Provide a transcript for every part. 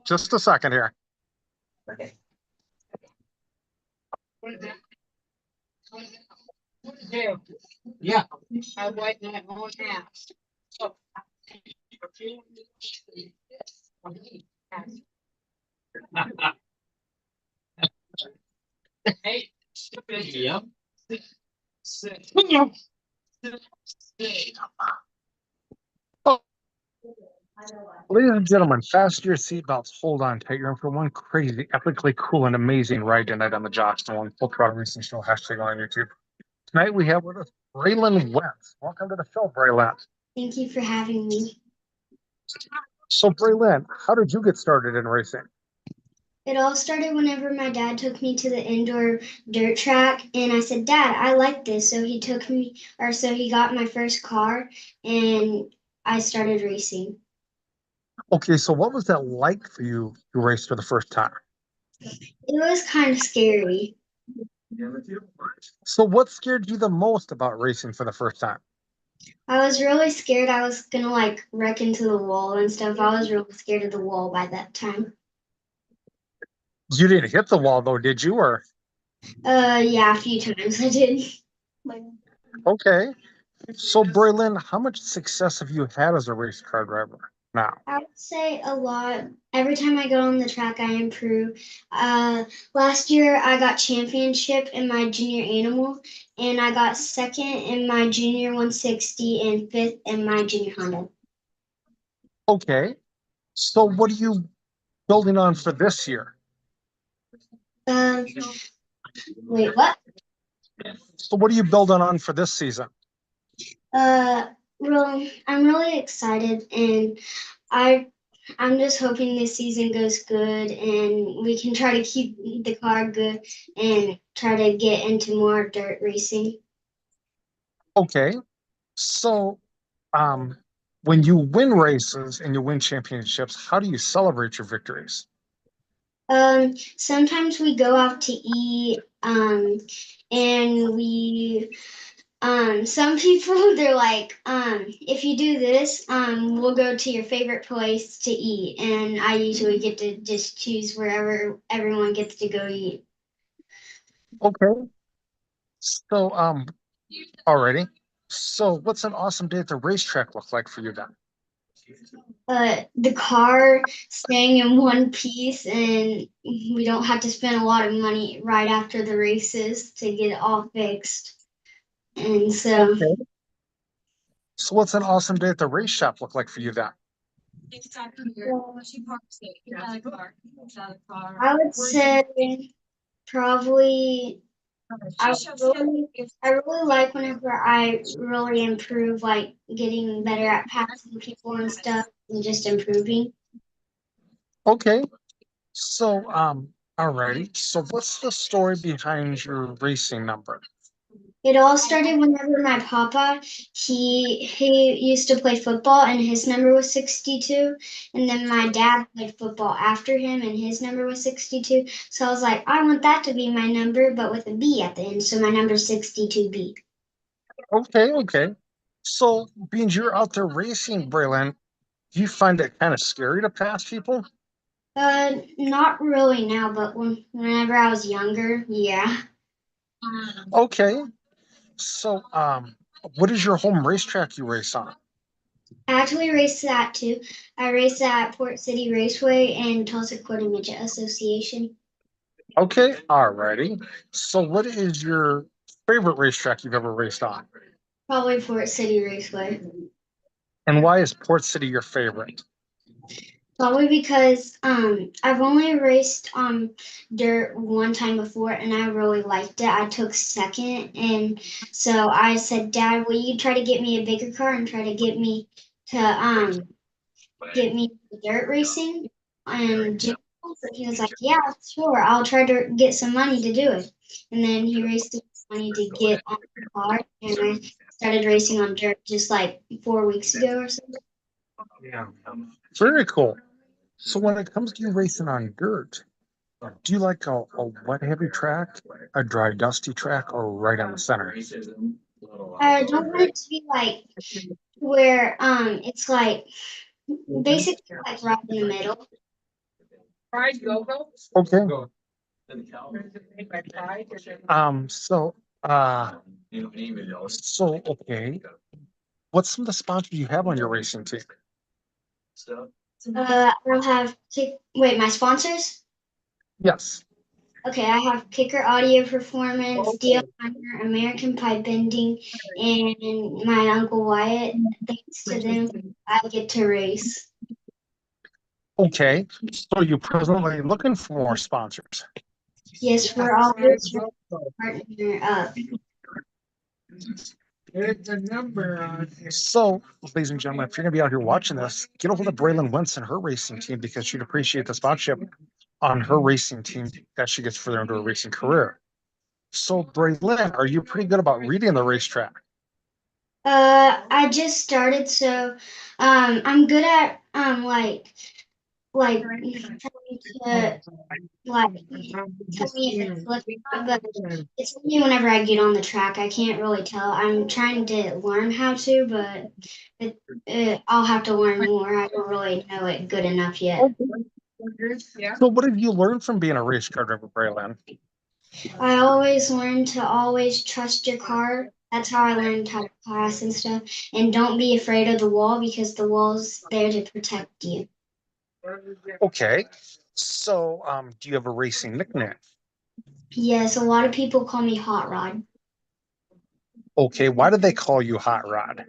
Just a second here. Yeah. Yep. Oh, ladies and gentlemen, fasten your seatbelts. Hold on tight. You're in for one crazy, epically cool, and amazing ride tonight on the Josh Nolan Full Throttle Racing Show hashtag on YouTube. Tonight we have with us Braelyn Wentz. Welcome to the show, Braelyn. Thank you for having me. So, Braelyn, how did you get started in racing? It all started whenever my dad took me to the indoor dirt track, and I said, "Dad, I like this." So he got my first car, and I started racing. Okay, so what was that like for you to race for the first time? It was kind of scary. So, what scared you the most about racing for the first time? I was really scared I was gonna like wreck into the wall and stuff. I was really scared of the wall by that time. You didn't hit the wall though, did you? Or Yeah, a few times I did. okay. So, Braelyn, how much success have you had as a race car driver now? I would say a lot. Every time I go on the track, I improve. Last year, I got championship in my junior animal, and I got second in my junior 160 and fifth in my junior Honda. Okay. So, what are you building on for this year? Um, Wait, what? So, what are you building on for this season? Uh, I'm really excited, and I I'm just hoping this season goes good and we can try to keep the car good and try to get into more dirt racing. Okay. So, um, when you win races and you win championships, how do you celebrate your victories? Sometimes we go out to eat, and some people they're like, if you do this, we'll go to your favorite place to eat, and I usually get to just choose wherever everyone gets to go eat. Okay. So, already. So, what's an awesome day at the racetrack look like for you then? The car staying in one piece, and we don't have to spend a lot of money right after the races to get it all fixed. And so Okay. So, what's an awesome day at the race shop look like for you then? I would say probably I really, I really like whenever I really improve, like getting better at passing people and stuff, and just improving. Okay. So, alrighty. So, what's the story behind your racing number? It all started whenever my papa he used to play football and his number was 62, and then my dad played football after him and his number was 62. So I was like, I want that to be my number, but with a B at the end. So my number's 62B. Okay, okay. So, being you're out there racing, Braylon, do you find it kind of scary to pass people? Not really now, but whenever I was younger, yeah. Okay. So, what is your home racetrack you race on? I actually raced that too. I raced at Port City Raceway and Tulsa Quarter Midget Association. Okay, alrighty. So, what is your favorite racetrack you've ever raced on? Probably Port City Raceway. And why is Port City your favorite? Probably because I've only raced dirt one time before and I really liked it. I took second, and so I said, "Dad, will you try to get me a bigger car and try to get me to dirt racing?" And he was like, "Yeah, sure. I'll try to get some money to do it." And then he raised the money to get on the car, and I started racing on dirt just like 4 weeks ago or so. Yeah. Very cool. So, when it comes to you racing on dirt, do you like a wet, heavy track, a dry, dusty track, or right on the center? I don't want it to be like where it's like basically like right in the middle. Okay. So okay. What's some of the sponsors you have on your racing team? I'll have wait, my sponsors? Yes. Okay, I have Kicker Audio Performance, DL Hunter, American Pipe Bending, and my Uncle Wyatt. Thanks to them, I get to race. Okay. So you're presently looking for more sponsors. Yes, we're always partner up. So, ladies and gentlemen, if you're going to be out here watching this, get a hold of Braelyn Wentz and her racing team because she'd appreciate the sponsorship on her racing team as she gets further into her racing career. So, Braelyn, are you pretty good about reading the racetrack? I just started, so I'm good at trying to like tell me if it's looking up, but it's only whenever I get on the track. I can't really tell. I'm trying to learn how to, but I'll have to learn more. I don't really know it good enough yet. So, what have you learned from being a race car driver, Braelyn? I always learn to always trust your car. That's how I learned how to pass and stuff. And don't be afraid of the wall because the wall's there to protect you. Okay. So, do you have a racing nickname? Yes, a lot of people call me Hot Rod. Okay. Why did they call you Hot Rod?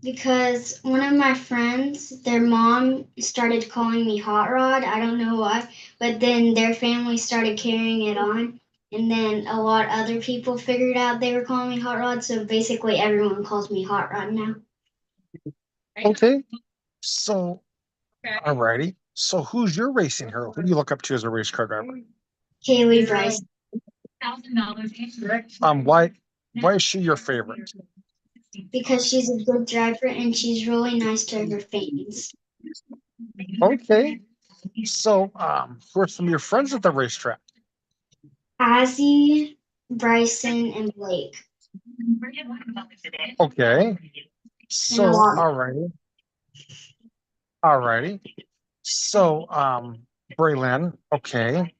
Because one of my friends, their mom started calling me Hot Rod. I don't know why, but then their family started carrying it on. And then a lot of other people figured out they were calling me Hot Rod. So basically, everyone calls me Hot Rod now. Okay. So, alrighty. So, who's your racing hero? Who do you look up to as a race car driver? Kaylee Bryce, Why is she your favorite? because she's a good driver and she's really nice to her fans. Okay. So, who are some of your friends at the racetrack? Ozzy, Bryson, and Blake, Okay. and a So, lot more. alrighty. So, Braelyn, okay.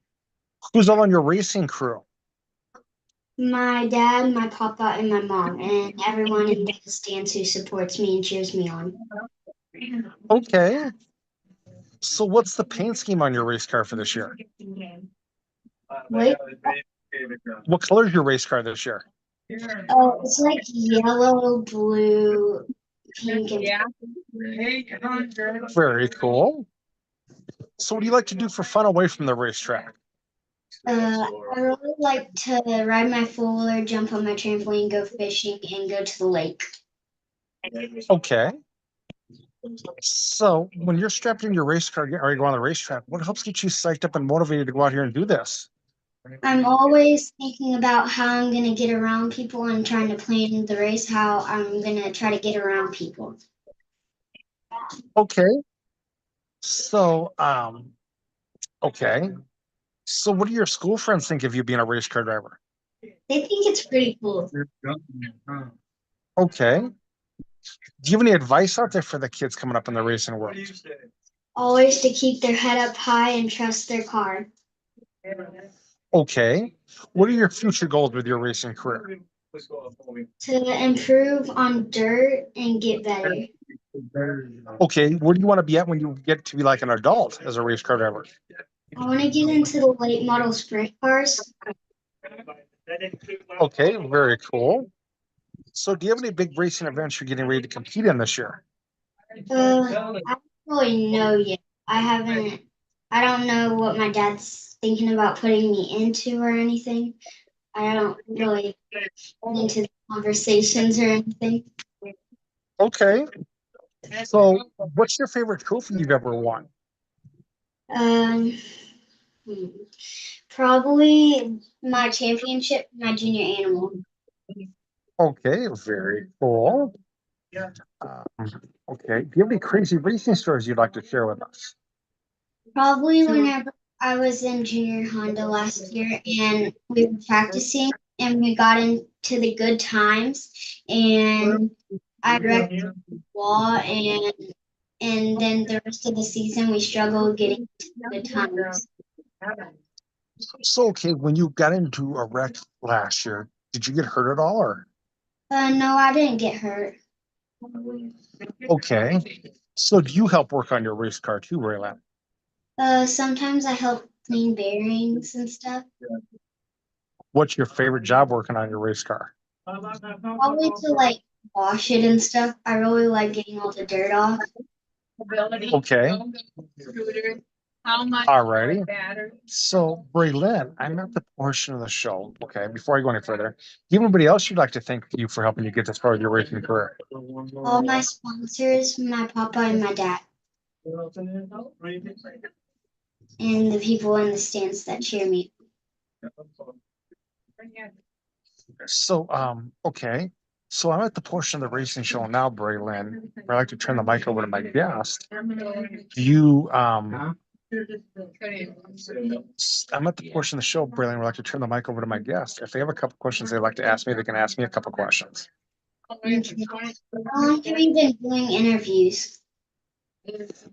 Who's all on your racing crew? My dad, my papa, and my mom, and everyone in the stands who supports me and cheers me on. Okay. So, what's the paint scheme on your race car for this year? Wait, What color is your race car this year? oh, it's like yellow, blue, pink, and Very cool. So, what do you like to do for fun away from the racetrack? I really like to ride my four-wheeler, jump on my trampoline, go fishing, and go to the lake. Okay. So, when you're strapped in your race car or you go on the racetrack, what helps get you psyched up and motivated to go out here and do this? I'm always thinking about how I'm going to get around people and trying to plan the race, how I'm going to try to get around people. Okay. So, okay. So, what do your school friends think of you being a race car driver? They think it's pretty cool. Okay. Do you have any advice out there for the kids coming up in the racing world? Always to keep their head up high and trust their car. Okay. What are your future goals with your racing career? To improve on dirt and get better. Okay. Where do you want to be at when you get to be like an adult as a race car driver? I want to get into the late model sprint cars. Okay. Very cool. So, do you have any big racing events you're getting ready to compete in this year? I don't really know yet. I don't know what my dad's thinking about putting me into or anything. I don't really get into the conversations or anything. Okay. So, what's your favorite trophy you've ever won? Um, hmm, Probably my championship, my junior animal. Okay. Very cool. Um, okay. Do you have any crazy racing stories you'd like to share with us? Probably whenever I was in junior Honda last year and we were practicing and we got into the good times and I wrecked the wall and then the rest of the season we struggled getting to the good times. So, okay, when you got into a wreck last year, did you get hurt at all, or No, I didn't get hurt. okay? So, do you help work on your race car too, Braelyn? Sometimes I help clean bearings and stuff. What's your favorite job working on your race car? Probably to like wash it and stuff. I really like getting all the dirt off. Okay. Alrighty. So, Braelyn, I'm at the portion of the show. Okay, before I go any further, do you have anybody else you'd like to thank you for helping you get this far in your racing career? All my sponsors, my papa and my dad, and the people in the stands that cheer me. So, okay. So I'm at the portion of the racing show now, Braelyn, where I like to turn the mic over to my guest. Do you, I'm at the portion of the show, Braelyn, where I like to turn the mic over to my guest. If they have a couple questions they'd like to ask me, they can ask me a couple questions. Okay. How long have you been doing interviews?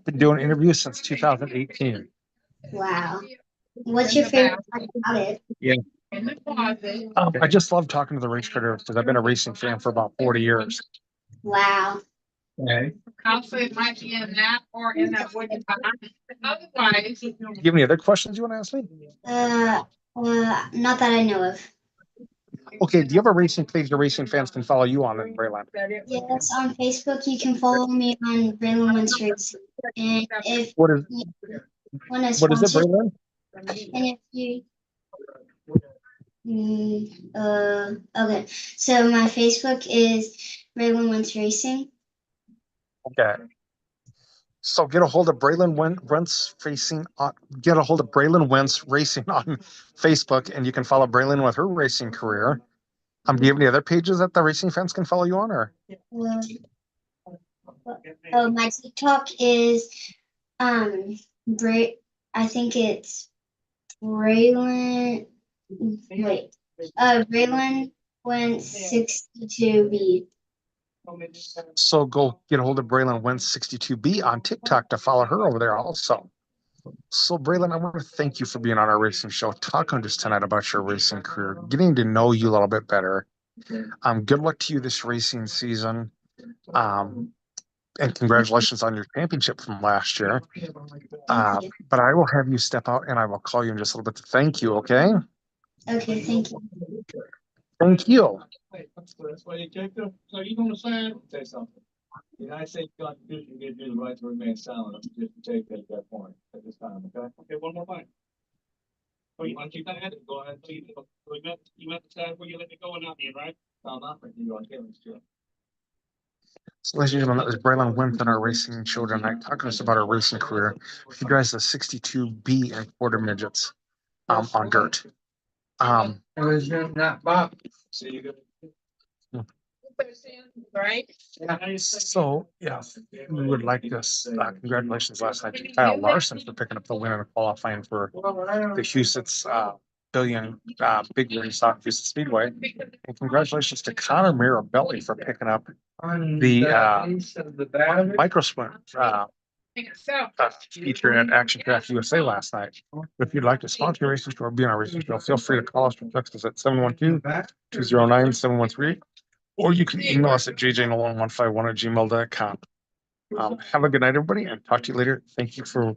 Been doing interviews since 2018. Wow. What's your favorite part about it? Yeah. I just love talking to the race car drivers because I've been a racing fan for about 40 years. Wow. Okay. Also, it might be in that or in that wood. Otherwise, Do you have any other questions you want to ask me? Not that I know of. Okay, do you have a racing page your racing fans can follow you on, Braelyn? Yes, on Facebook you can follow me on Braelyn Wentz Racing. And if What is you want to what is it, sponsor, Braelyn? and if you okay. So my Facebook is Braelyn Wentz Racing. Okay. So get a hold of Wentz Racing. Get a hold of Braelyn Wentz Racing on Facebook, and you can follow Braelyn with her racing career. Do you have any other pages that the racing fans can follow you on, or? Uh, oh, my TikTok is I think it's Braelyn. Wait, Braelyn went 62B. So go get a hold of Braelyn Wentz 62B on TikTok to follow her over there also. So Braelyn, I want to thank you for being on our racing show, talking to us tonight about your racing career, getting to know you a little bit better. Good luck to you this racing season. And congratulations on your championship from last year. But I will have you step out and I will call you in just a little bit to thank you, okay? Okay, thank you. Thank you. That's why you checked them. So you gonna say something? The United States Constitution gives you the right to remain silent, just to take at that point, at this time, okay? Okay, one more thing. So you want to keep that head, go ahead, please. You have to decide where you let me go and not me, right? No, I'm not letting you on camera, still. So, ladies and gentlemen, that was Braelyn Wentz on our racing show tonight, talking to us about her racing career. She drives the 62B and quarter midgets on dirt. It was not Bob. See you. right? So, yeah, we would like to congratulations last night to Kyle Larson for picking up the win and qualifying for the Huset's billion big race off Huset Speedway. And congratulations to Connor Mirabelli for picking up the micro sprint feature at Action Craft USA last night. If you'd like to sponsor your racing show or be on our racing show, feel free to call us or text us at 712-209-7138. Or you can email us at jjnolan151@gmail.com. Have a good night, everybody, and talk to you later. Thank you for